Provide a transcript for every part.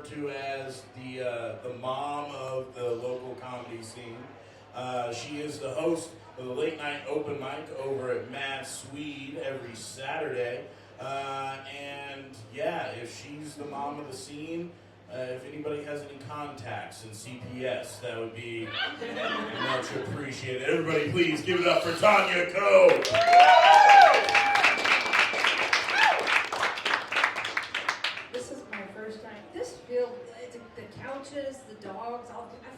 to as the mom of the local comedy scene. She is the host of the late night open mic over at Mad Swede every Saturday. And yeah, if she's the mom of the scene, if anybody has any contacts in CPS, that would be much appreciated. Everybody, please give it up for Tanya Coe. This is my first time. This feels the couches, the dogs. I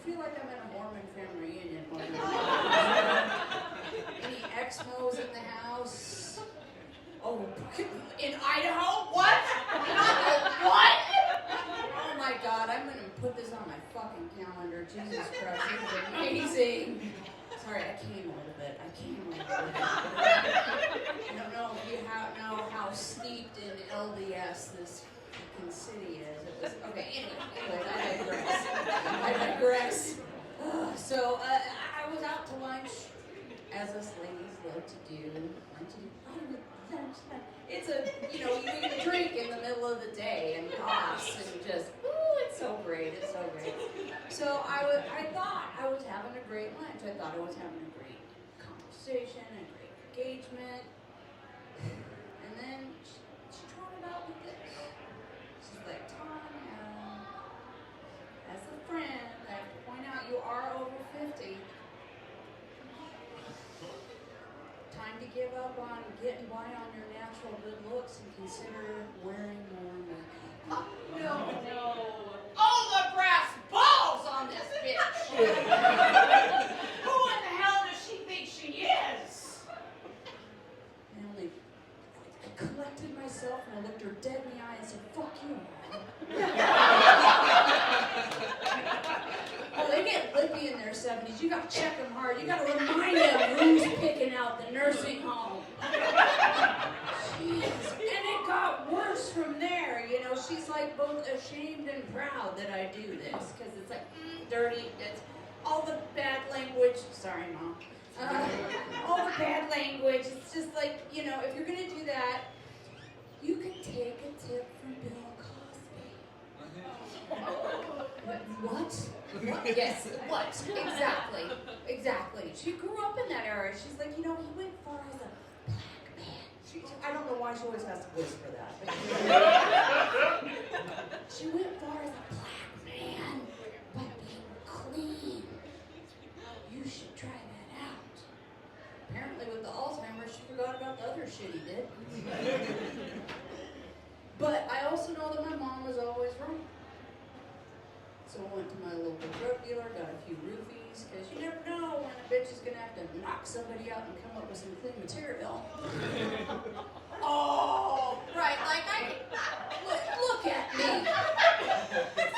feel like I'm at a Mormon family reunion. Any Exmos in the house? Oh, in Idaho? What? What? Oh my God! I'm gonna put this on my fucking calendar. Jesus Christ, this is amazing. Sorry, I came a little bit. I don't know if you know how steeped in LDS this fucking city is. It was okay. Anyway, I digress. So I was out to lunch, as us ladies love to do. It's you eat a drink in the middle of the day and goss and just, it's so great. So I thought I was having a great lunch. I thought I was having a great conversation, a great engagement. And then she trotted out with this. She's like, Tanya, as a friend, I have to point out you are over 50. Time to give up on getting by on your natural good looks and consider wearing more makeup. No. Oh, the brass balls on this bitch! Who in the hell does she think she is? I collected myself and I looked her dead in the eye and said, fuck you, Mom. They get lippy in their 70s. You gotta check them hard. You gotta remind them who's picking out the nursing home. Jeez. And it got worse from there. She's like both ashamed and proud that I do this. Because it's like, dirty. It's all the bad language. Sorry, Mom. All the bad language. It's just like, if you're gonna do that, you can take a tip from Bill Cosby. What? Yes, what? Exactly. She grew up in that era. She's like, he went far as a black man. I don't know why she always has to whisper that. But she went far as a black man, but being clean. You should try that out. Apparently with the Alzheimer's, she forgot about the other shit he did. But I also know that my mom was always right. So I went to my local drug dealer, got a few roofies, because you never know when a bitch is going to have to knock somebody out and come up with some clean material. Oh, right, look at me.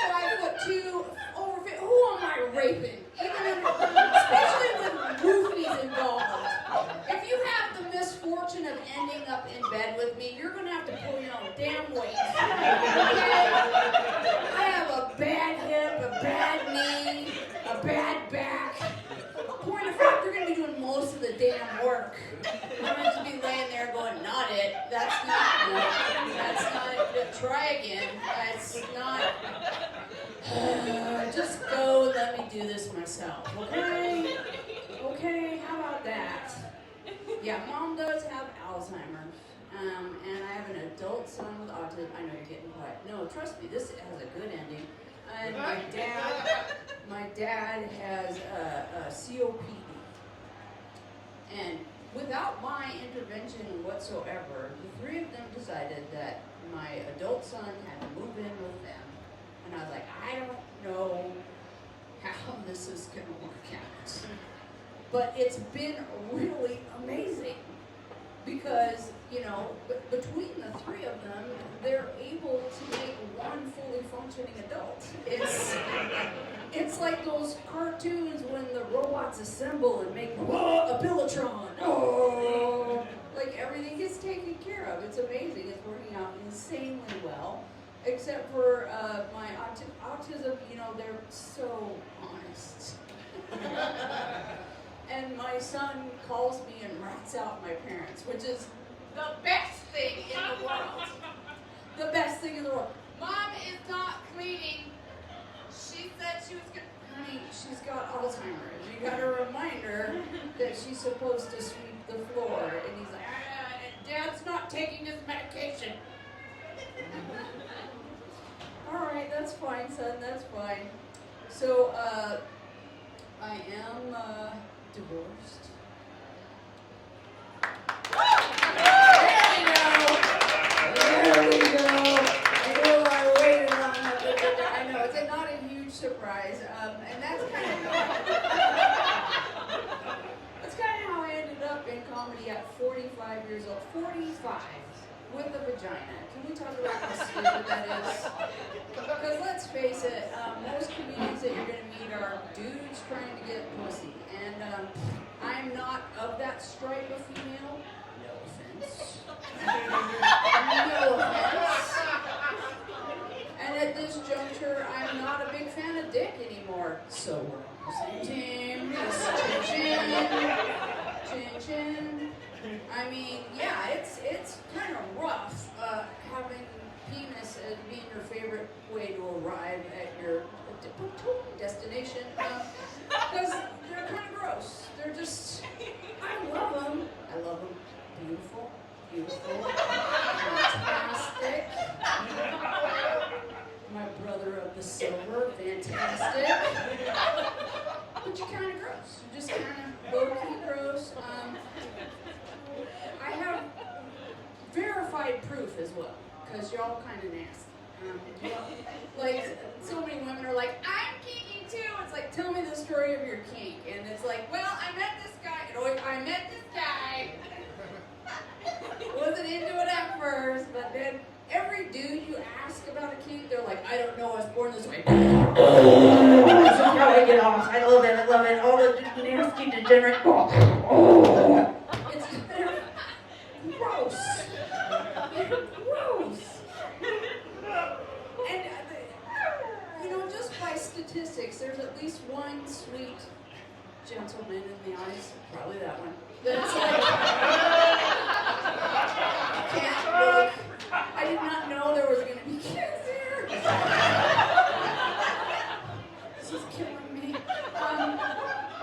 So I put 2 over 50. Who am I raping? Especially with roofies involved. If you have the misfortune of ending up in bed with me, you're going to have to pull your own damn weight. I have a bad hip, a bad knee, a bad back. Point of fact, you're going to be doing most of the damn work. I'm going to just be laying there going, not it. That's not it. Try again. That's not. Just go and let me do this myself. Okay, how about that? Yeah, Mom does have Alzheimer's. And I have an adult son with autism. I know you're getting quiet. No, trust me, this has a good ending. And my dad has a COPD. And without my intervention whatsoever, the 3 of them decided that my adult son had to move in with them. And I was like, I don't know how this is going to work out. But it's been really amazing. Because, between the 3 of them, they're able to make one fully functioning adult. It's like those cartoons when the robots assemble and make a Billotron. Oh, like everything gets taken care of. It's amazing. It's working out insanely well. Except for my autism, they're so honest. And my son calls me and rats out my parents, which is the best thing in the world. The best thing in the world. Mom is not cleaning. She said she was gonna. Honey, she's got Alzheimer's. You gotta remind her that she's supposed to sweep the floor. And he's like, Dad's not taking his medication. All right, that's fine, son. That's fine. So, I am divorced. There we go. I know I waited on that. I know it's not a huge surprise, and that's kind of how I ended up in comedy at 45 years old. 45 with a vagina. Can we talk about how stupid that is? Because let's face it, most comedians that you're going to meet are dudes trying to get pussy, and I'm not of that stripe of female. No offense. No offense. And at this juncture, I'm not a big fan of dick anymore. So we're on the same team. Chin chin. I mean, yeah, it's kind of rough having penis as being your favorite way to arrive at your destination. Because they're kind of gross. They're just, I love them. Beautiful. Fantastic. My brother of the silver, fantastic. But you're kind of gross. You're just kind of low-key gross. I have verified proof as well, because you're all kind of nasty. Like, so many women are like, I'm kinky too. It's like, tell me the story of your kink. And it's like, well, I met this guy. Wasn't into it at first, but then every dude you ask about a kink, they're like, I don't know, I was born this way. This is how I get off. I love it. All the nasty, degenerate. It's gross. They're gross. And, just by statistics, there's at least one sweet gentleman in the audience, probably that one, that's like, I did not know there was going to be kids here. This is killing me.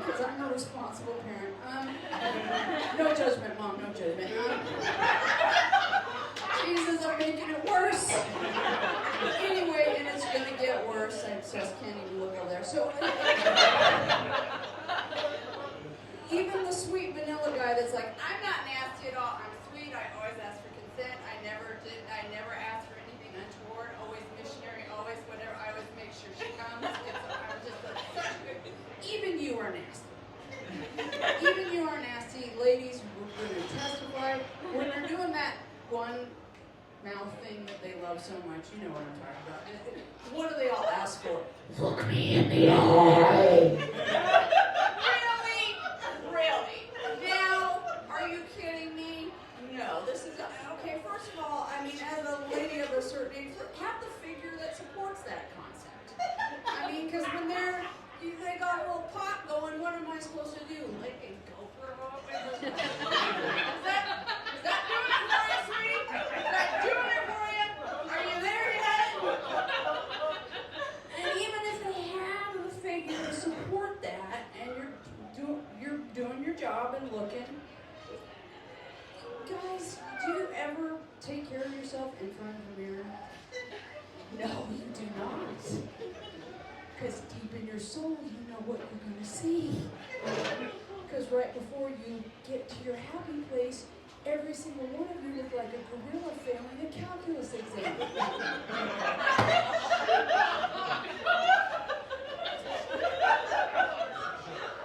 Because I'm a responsible parent. No judgment, Mom, no judgment. Jesus, I'm making it worse. Anyway, and it's going to get worse. I just can't even look over there. So, even the sweet vanilla guy that's like, I'm not nasty at all. I'm sweet. I always ask for consent. I never ask for anything untoward. Always missionary. Always whatever. I always make sure she comes. I'm just such good. Even you are nasty. Even you are nasty. Ladies, we're going to testify. When you're doing that one mouth thing that they love so much, you know what I'm talking about. And what do they all ask for? Look me in the eye. Really? Now, are you kidding me? No, this is, okay, first of all, I mean, as a lady of a certain age, have the figure that supports that concept. I mean, because when they got a little pot going, what am I supposed to do? Like, go for a moment? Is that doing it for you, sweetie? Is that doing it for you? Are you there yet? And even if they have the figure to support that, and you're doing your job and looking, guys, do you ever take care of yourself in front of the mirror? No, you do not. Because deep in your soul, you know what you're going to see. Because right before you get to your happy place, every single one of you look like a gorilla failing a calculus exam.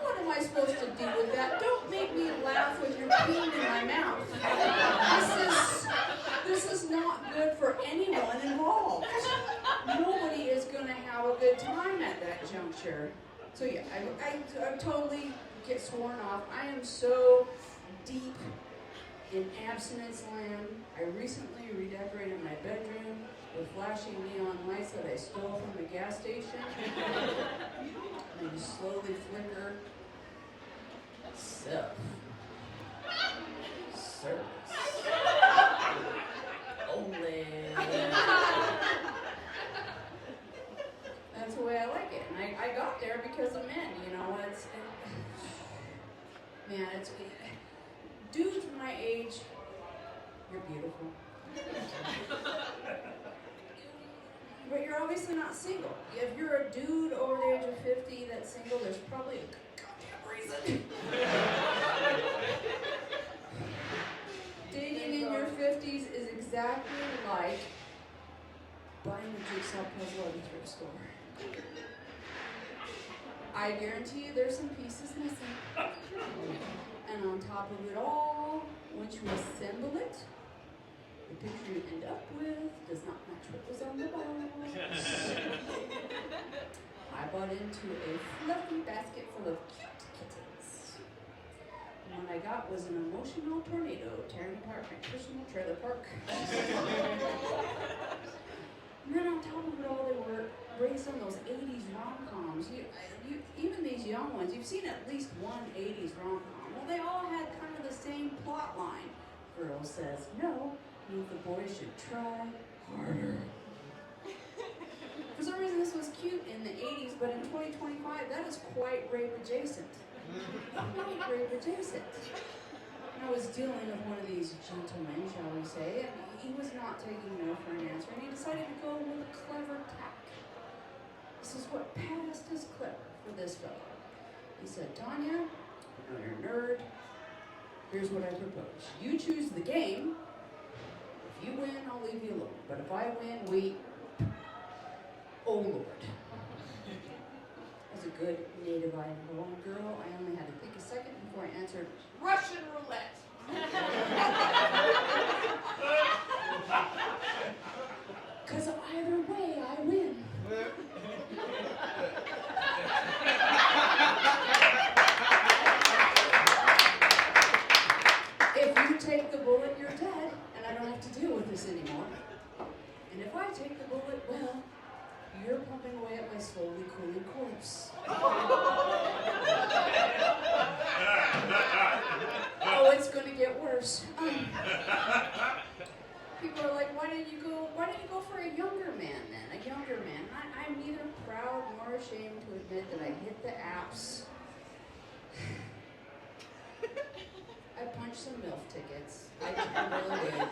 What am I supposed to do with that? Don't make me laugh with your peen in my mouth. This is not good for anyone involved. Nobody is going to have a good time at that juncture. So yeah, I totally get sworn off. I am so deep in abstinence land. I recently redecorated my bedroom with flashing neon lights that I stole from the gas station. And they slowly flicker. So, service. Only. that's the way I like it. And I got there because of men, it's dudes my age, you're beautiful. But you're obviously not single. If you're a dude over the age of 50 that's single, there's probably a goddamn reason. Dating in your 50s is exactly like buying a jigsaw puzzle at a thrift store. I guarantee you there's some pieces missing. And on top of it all, once you assemble it, the picture you end up with does not match what was on the box. I bought into a fluffy basket full of cute kittens. And what I got was an emotional tornado tearing apart my personal trailer park. And then on top of it all, they were based on those 80s rom-coms. Even these young ones, you've seen at least one 80s rom-com. Well, they all had kind of the same plot line. Girl says no, means the boy should try harder. For some reason, this was cute in the 80s, but in 2025, that is quite rape adjacent. Quite rape adjacent. And I was dealing with one of these gentlemen, shall we say, and he was not taking no for an answer, and he decided to go with a clever tack. This is what passed as clever for this fellow. He said, Tanya, I know you're a nerd. Here's what I propose. You choose the game. If you win, I'll leave you alone. But if I win, we... Oh, Lord. As a good native Iowa girl, I only had to think a second before I answered, Russian roulette. Because either way, I win. If you take the bullet, you're dead, and I don't have to deal with this anymore. And if I take the bullet, well, you're pumping away at my slowly cooling corpse. Oh, it's going to get worse. People are like, why didn't you go for a younger man then? A younger man. I'm neither proud nor ashamed to admit that I hit the apps. I punched some MILF tickets. I really did.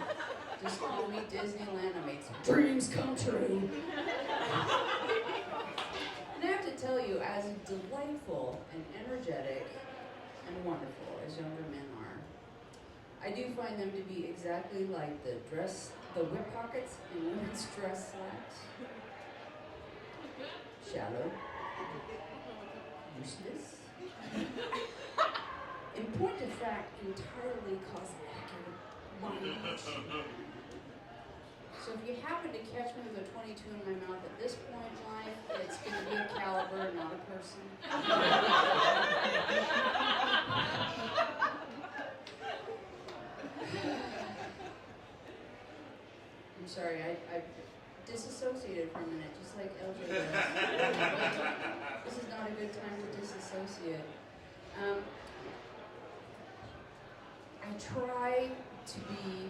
Just call me Disneyland. I made some dreams come true. And I have to tell you, as delightful and energetic and wonderful as younger men are, I do find them to be exactly like the whip pockets in women's dress slacks. Shallow. Useless. In point of fact, entirely cosmetic. So if you happen to catch me with a 22 in my mouth at this point in life, it's going to be a caliber, not a person. I'm sorry, I disassociated for a minute, just like LJ does. This is not a good time to disassociate. I try to be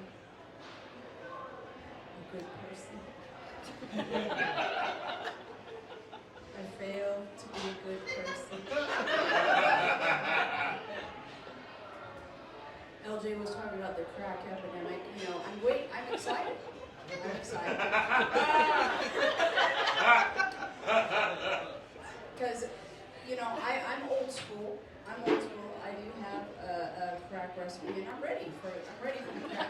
a good person. I fail to be a good person. LJ was talking about the crack epidemic. I'm excited. I'm excited. Because, I'm old school. I do have a crack recipe, and I'm ready for the crack cook-off.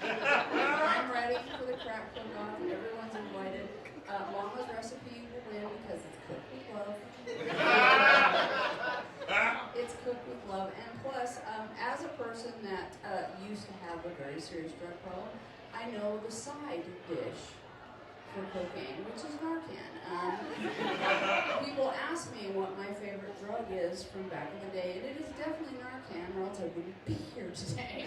I'm ready for the crack cook-off. Everyone's invited. Mama's recipe will win because it's cooked with love. It's cooked with love, and plus, as a person that used to have a very serious drug problem, I know the side dish for cocaine, which is Narcan. People ask me what my favorite drug is from back in the day, and it is definitely Narcan, or else I wouldn't be here today.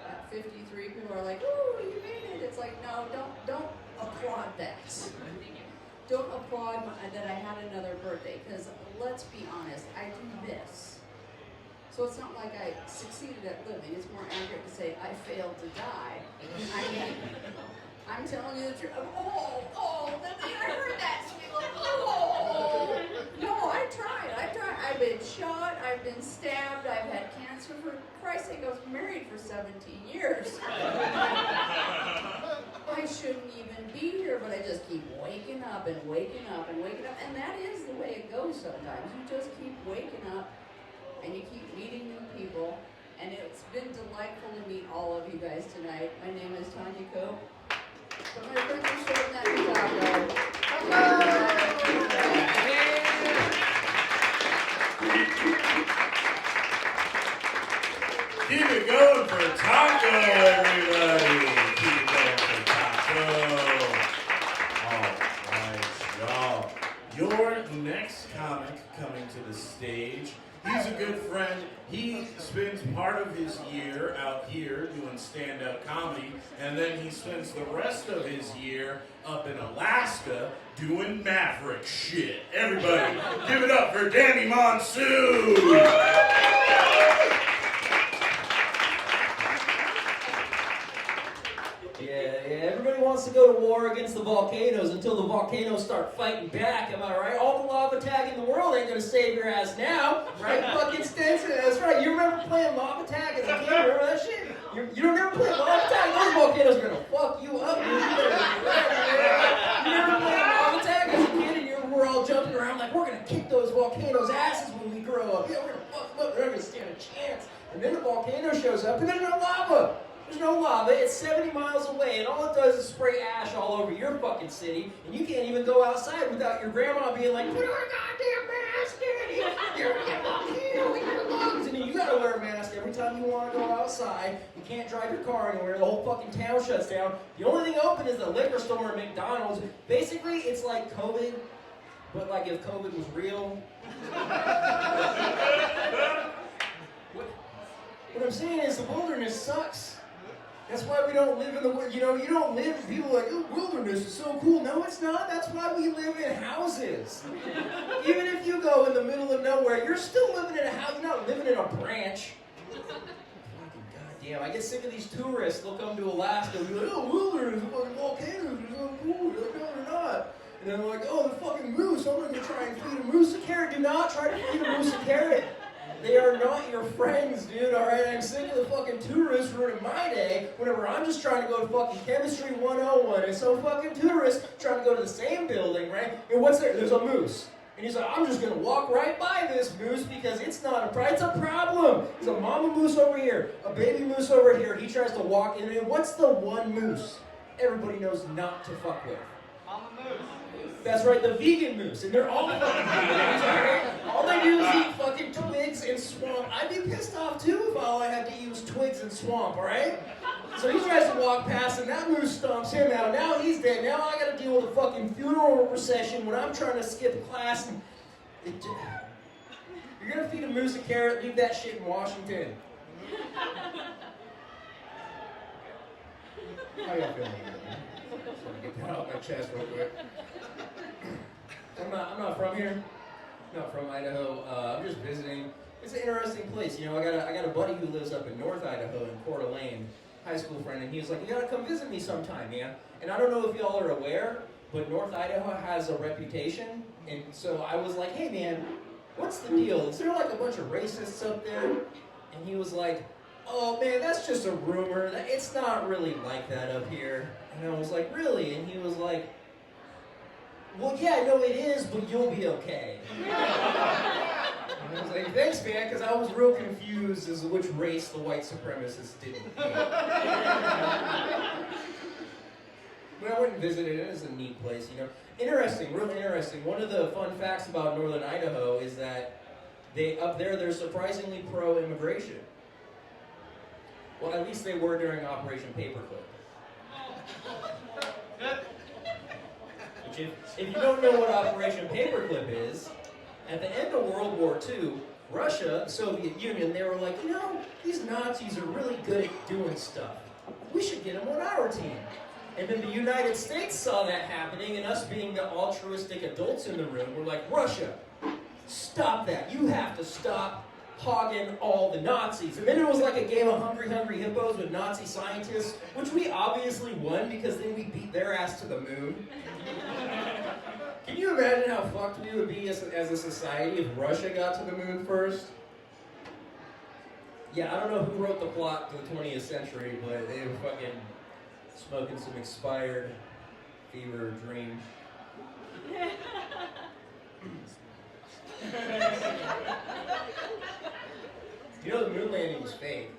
At 53, people are like, "Ooh, you made it!" It's like, no, don't applaud that. Don't applaud that I had another birthday, because let's be honest, I do this. So it's not like I succeeded at living. It's more accurate to say I failed to die. I mean, I'm telling you the truth. That they are for Christ's sake, I was married for 17 years. I shouldn't even be here, but I just keep waking up and waking up and waking up. And that is the way it goes sometimes. You just keep waking up and you keep meeting new people. And it's been delightful to meet all of you guys tonight. My name is Tanya Cope. So my friends are showing that Keep it going for Taco, everybody. Keep it going for Taco. All right, y'all. Your next comic coming to the stage, he's a good friend. He spends part of his year out here doing stand-up comedy, and then he spends the rest of his year up in Alaska doing Maverick shit. Everybody, give it up for Danny Monsoon! Everybody wants to go to war against the volcanoes until the volcanoes start fighting back, am I right? All the lava tag in the world ain't gonna save your ass now, right? Fucking Stinson, that's right. You remember playing lava tag as a kid? Remember that shit? You don't remember playing lava tag? Those volcanoes are gonna fuck you up, dude. You remember playing lava tag as a kid and we're all jumping around like, we're gonna kick those volcanoes' asses when we grow up. Yeah, we're gonna fuck them up. They're not gonna stand a chance. And then the volcano shows up and there's no lava. There's no lava, it's 70 miles away, and all it does is spray ash all over your fucking city, and you can't even go outside without your grandma being like, put on a goddamn mask, Daddy! You're gonna get volcano in your lungs! And then you gotta wear a mask every time you wanna go outside. You can't drive your car anywhere, the whole fucking town shuts down. The only thing open is the liquor store and McDonald's. Basically, it's like COVID, but like if COVID was real. What I'm saying is the wilderness sucks. That's why we don't live in the, you don't live, people are like, oh, wilderness is so cool. No, it's not. That's why we live in houses. Even if you go in the middle of nowhere, you're still living in a house. You're not living in a branch. Goddamn, I get sick of these tourists. They'll come to Alaska and be like, oh, wilderness, fucking volcanoes are so cool. They're like, no, they're not. And then they're like, oh, the fucking moose. I'm going to try and feed a moose a carrot. Do not try to feed a moose a carrot. They are not your friends, dude, alright? I'm sick of the fucking tourists ruining my day whenever I'm just trying to go to fucking Chemistry 101 and some fucking tourists trying to go to the same building, right? And what's there? There's a moose. And he's like, I'm just going to walk right by this moose because it's not a problem. It's a problem. There's a mama moose over here, a baby moose over here. He tries to walk in, and what's the one moose everybody knows not to fuck with? Mama moose. That's right, the vegan moose, and they're all fucking vegans, alright? All they do is eat fucking twigs and swamp. I'd be pissed off too if all I had to eat was twigs and swamp, alright? So he tries to walk past, and that moose stomps him out. Now he's dead. Now I gotta deal with a fucking funeral procession when I'm trying to skip class. And you're gonna feed a moose a carrot, leave that shit in Washington. How y'all feeling? Just want to get that off my chest real quick. I'm not from here. I'm not from Idaho. I'm just visiting. It's an interesting place. You know, I got a buddy who lives up in North Idaho in Coeur d'Alene, high school friend, and he was like, you gotta come visit me sometime, man. And I don't know if y'all are aware, but North Idaho has a reputation. And so I was like, hey man, what's the deal? Is there like a bunch of racists up there? And he was like, oh man, that's just a rumor. It's not really like that up here. And I was like, really? And he was like, well, yeah, no, it is, but you'll be okay. And I was like, thanks, man, because I was real confused as to which race the white supremacists didn't hate. But I went and visited it. It's a neat place, you know. Interesting, really interesting. One of the fun facts about northern Idaho is that up there, they're surprisingly pro-immigration. Well, at least they were during Operation Paperclip. Which if you don't know what Operation Paperclip is, at the end of World War II, Russia, the Soviet Union, they were like, you know, these Nazis are really good at doing stuff. We should get them on our team. And then the United States saw that happening, and us being the altruistic adults in the room, were like, Russia, stop that. You have to stop hogging all the Nazis. And then it was like a game of Hungry Hungry Hippos with Nazi scientists, which we obviously won because then we beat their ass to the moon. Can you imagine how fucked we would be as a society if Russia got to the moon first? Yeah, I don't know who wrote the plot to the 20th century, but they were fucking smoking some expired fever dream. You know the moon landing was fake.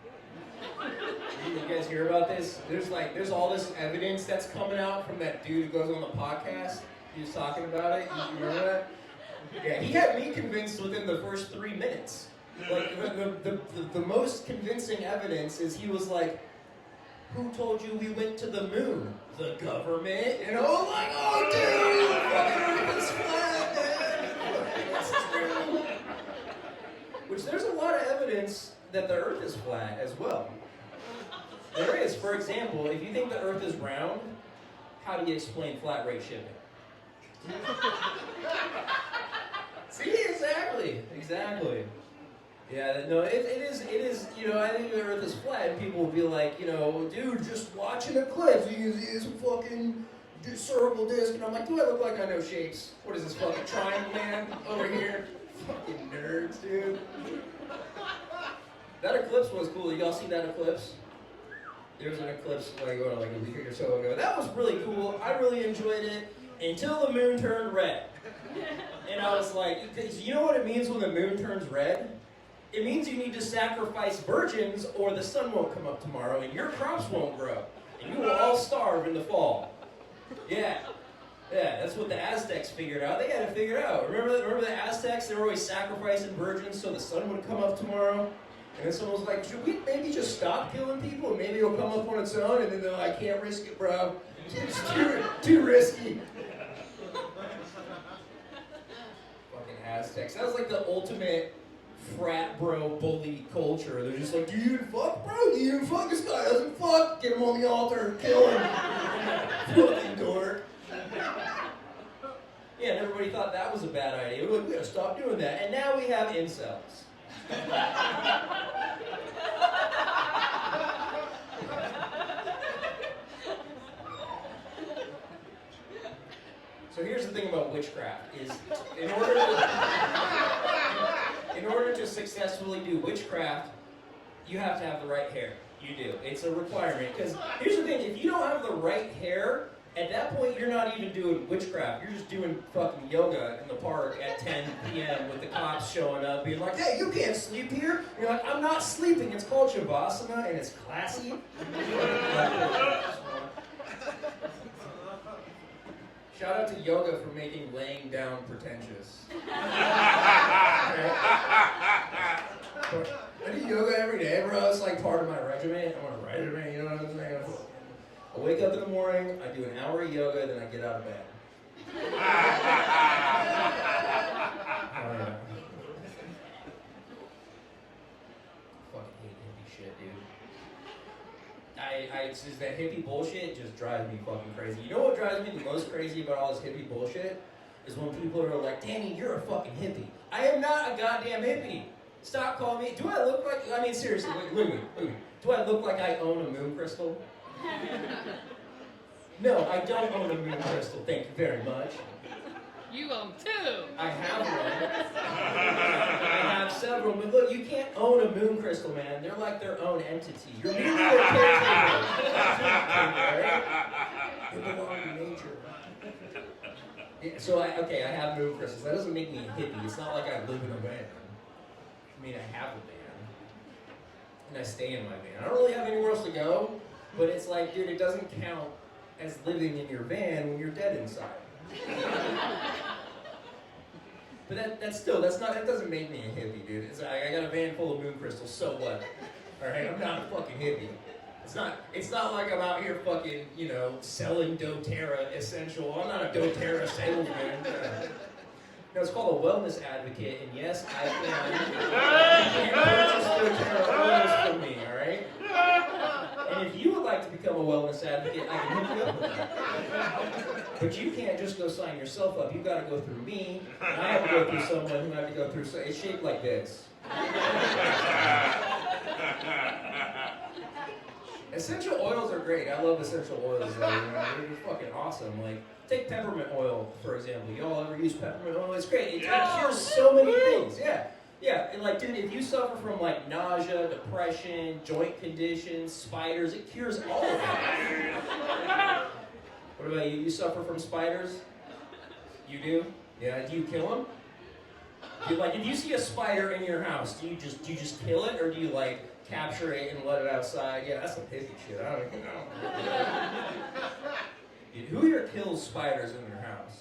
You guys hear about this? There's all this evidence that's coming out from that dude who goes on the podcast. He was talking about it. You remember that? Yeah, he had me convinced within the first 3 minutes. Like, the most convincing evidence is he was like, who told you we went to the moon? The government. You know, like, oh, dude, the fucking Earth is flat, man. This is real. Which there's a lot of evidence that the Earth is flat as well. There is. For example, if you think the Earth is round, how do you explain flat rate shipping? See, exactly. Yeah, no, it is, you know, I think the Earth is flat, and people will be like, you know, dude, just watch an eclipse, it's a fucking circle disc, and I'm like, do I look like I know shapes? What is this, fucking triangle man over here? Fucking nerds, dude. That eclipse was cool. Y'all see that eclipse? There was an eclipse like a week or so ago. That was really cool. I really enjoyed it until the moon turned red. And I was like, you know what it means when the moon turns red? It means you need to sacrifice virgins or the sun won't come up tomorrow and your crops won't grow. And you will all starve in the fall. Yeah, that's what the Aztecs figured out. They had to figure it out. Remember the Aztecs? They were always sacrificing virgins so the sun would come up tomorrow? And then someone was like, should we maybe just stop killing people and maybe it'll come up on its own? And then they're like, I can't risk it, bro. It's too risky. Fucking Aztecs. That was like the ultimate frat bro bully culture. They're just like, do you even fuck, bro? Do you even fuck? This guy doesn't fuck. Get him on the altar and kill him. Fucking dork. Yeah, and everybody thought that was a bad idea. We're like, we gotta stop doing that. And now we have incels. So here's the thing about witchcraft is in order to successfully do witchcraft, you have to have the right hair. You do. It's a requirement. Because here's the thing, if you don't have the right hair, at that point you're not even doing witchcraft. You're just doing fucking yoga in the park at 10 p.m. with the cops showing up being like, hey, you can't sleep here. You're like, I'm not sleeping. It's called Shavasana and it's classy. Shout out to yoga for making laying down pretentious. I do yoga every day, bro. It's like part of my regimen. I want a regimen, you know what I'm saying? I wake up in the morning, I do an hour of yoga, then I get out of bed. Oh, yeah. Fucking hate hippie shit, dude. It's just that hippie bullshit just drives me fucking crazy. You know what drives me the most crazy about all this hippie bullshit? Is when people are like, Danny, you're a fucking hippie. I am not a goddamn hippie. Stop calling me. Do I look like, I mean, seriously, look at me. Do I look like I own a moon crystal? No, I don't own a moon crystal, thank you very much. You own two. I have one. I have several, but look, you can't own a moon crystal, man. They're like their own entity. You're merely a caretaker. They belong to nature. Yeah, so I have moon crystals. That doesn't make me a hippie. It's not like I live in a van. I mean, I have a van. And I stay in my van. I don't really have anywhere else to go, but it's like, dude, it doesn't count as living in your van when you're dead inside. But that doesn't make me a hippie, dude. I got a van full of moon crystals, so what? Alright, I'm not a fucking hippie. It's not like I'm out here fucking, you know, selling doTERRA essential. I'm not a doTERRA salesman. No, it's called a wellness advocate, and yes, I can purchase doTERRA oils from me, alright? And if you would like to become a wellness advocate, I can hook you up with that. But you can't just go sign yourself up. You've got to go through me, and I have to go through someone who I have to go through. So it's shaped like this. Essential oils are great. I love essential oils. Though, you know? They're fucking awesome. Like, take peppermint oil, for example. Y'all ever use peppermint oil? It's great. It cures so many things. Yeah. Yeah, and like, dude, if you suffer from like nausea, depression, joint conditions, spiders, it cures all of that. What about you? You suffer from spiders? You do? Yeah. Do you kill them? Like, if you see a spider in your house, do you just kill it, or do you like capture it and let it outside? Yeah, that's some hippie shit. I don't know. Dude, who here kills spiders in their house?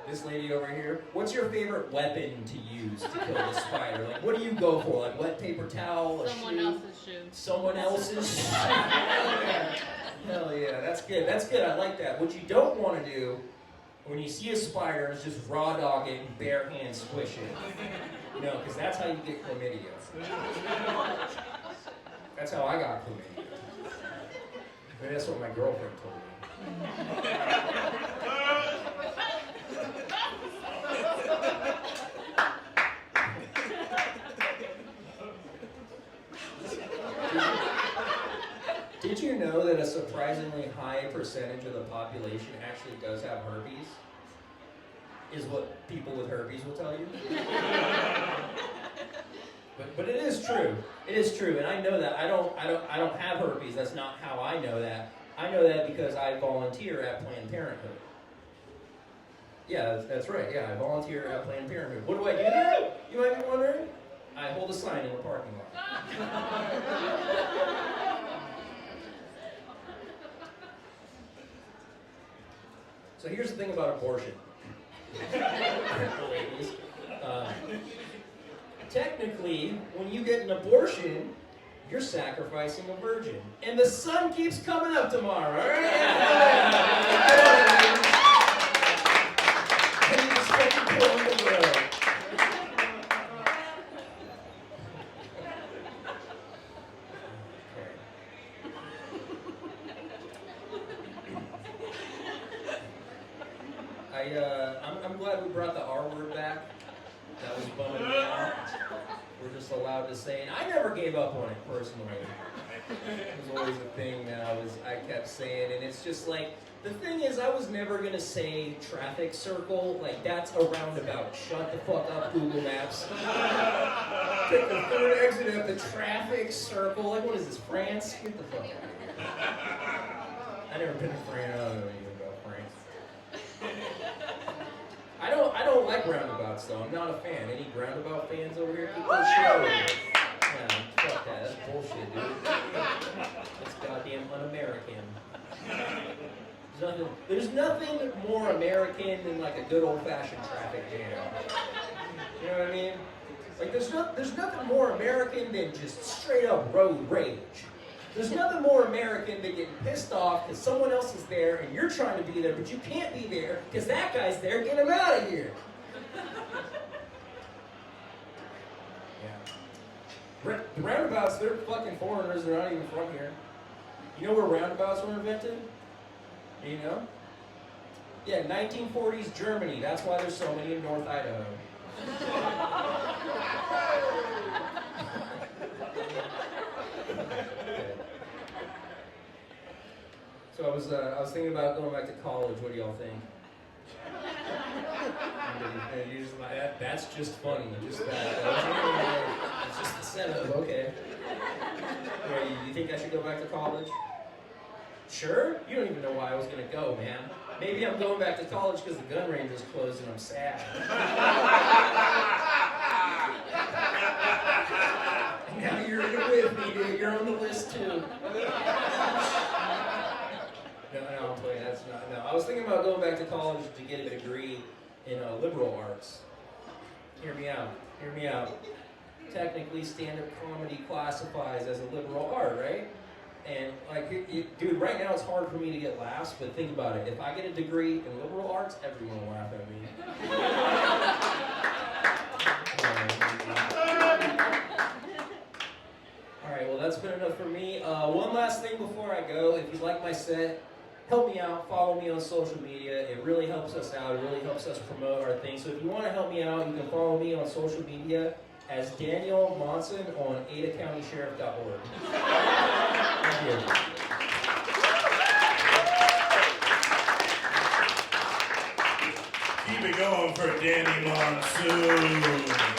This lady over here. What's your favorite weapon to use to kill the spider? Like, what do you go for? Like wet paper towel, a Someone shoe? else's shoe. Someone else's shoe. Hell yeah, that's good. That's good. I like that. What you don't want to do when you see a spider is just raw dog it and bare hand squish it. No, because that's how you get chlamydia. That's how I got chlamydia. Maybe that's what my girlfriend told me. Did you know that a surprisingly high percentage of the population actually does have herpes? Is what people with herpes will tell you. But it is true. It is true, and I know that. I don't have herpes. That's not how I know that. I know that because I volunteer at Planned Parenthood. Yeah, that's right. Yeah, I volunteer at Planned Parenthood. What do I do there? You might be wondering. I hold a sign in the parking lot. So here's the thing about abortion. Ladies. Technically, when you get an abortion, you're sacrificing a virgin. And the sun keeps coming up tomorrow, all right? And you just get to pull in the road. I'm glad we brought the R word back. That was bumming me out. We're just allowed to say it. I never gave up on it personally. It was always a thing that I kept saying, and it's just like, the thing is, I was never gonna say traffic circle. Like, that's a roundabout. Shut the fuck up, Google Maps. Take the third exit at the traffic circle. Like, what is this, France? Get the fuck out of here. I never been to France. I don't know anything about France. I don't like roundabouts though. I'm not a fan. Any roundabout fans over here? Keep this show. Yeah, fuck that. That's bullshit, dude. That's goddamn un-American. There's nothing more American than like a good old-fashioned traffic jam. You know what I mean? Like there's nothing more American than just straight up road rage. There's nothing more American than getting pissed off because someone else is there and you're trying to be there, but you can't be there because that guy's there. Get him out of here. Yeah. The roundabouts, they're fucking foreigners. They're not even from here. You know where roundabouts were invented? Do you know? Yeah, 1940s Germany. That's why there's so many in North Idaho. So I was thinking about going back to college. What do y'all think? You're just like, that's just funny. Just that. It's just the setup. Okay. You think I should go back to college? Sure? You don't even know why I was gonna go, man. Maybe I'm going back to college because the gun range is closed and I'm sad. Now you're in it with me, dude. You're on the list too. No, I'll tell you, that's not. No, I was thinking about going back to college to get a degree in liberal arts. Hear me out. Hear me out. Technically, stand-up comedy classifies as a liberal art, right? And like, dude, right now it's hard for me to get laughs, but think about it. If I get a degree in liberal arts, everyone will laugh at me. All right, well, that's been enough for me. One last thing before I go. If you like my set, help me out. Follow me on social media. It really helps us out. It really helps us promote our thing. So if you want to help me out, you can follow me on social media as Daniel Monson on AdaCountySheriff.org. Thank you. Keep it going for Danny Monsoon.